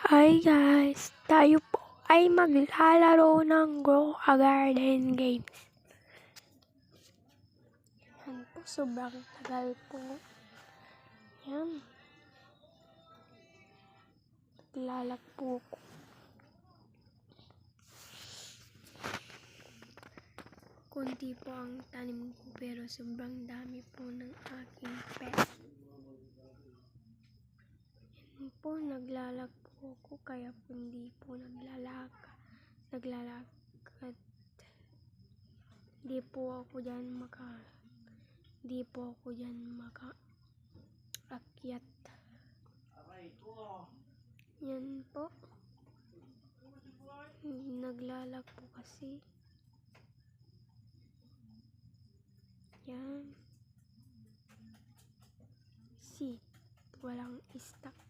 Hi guys, tayo po ay maglalaro ng Grow a Garden games. Yan po, sobrang tagal po. Yan. Naglalag po ko. Kunti po ang tanim ko pero sobrang dami po ng aking pet. Yan po, naglalag po ko kaya po hindi po naglalakad. Hindi po ako dyan maka-akyat. Yan po. Naglalag po kasi. Yan. See, walang stock.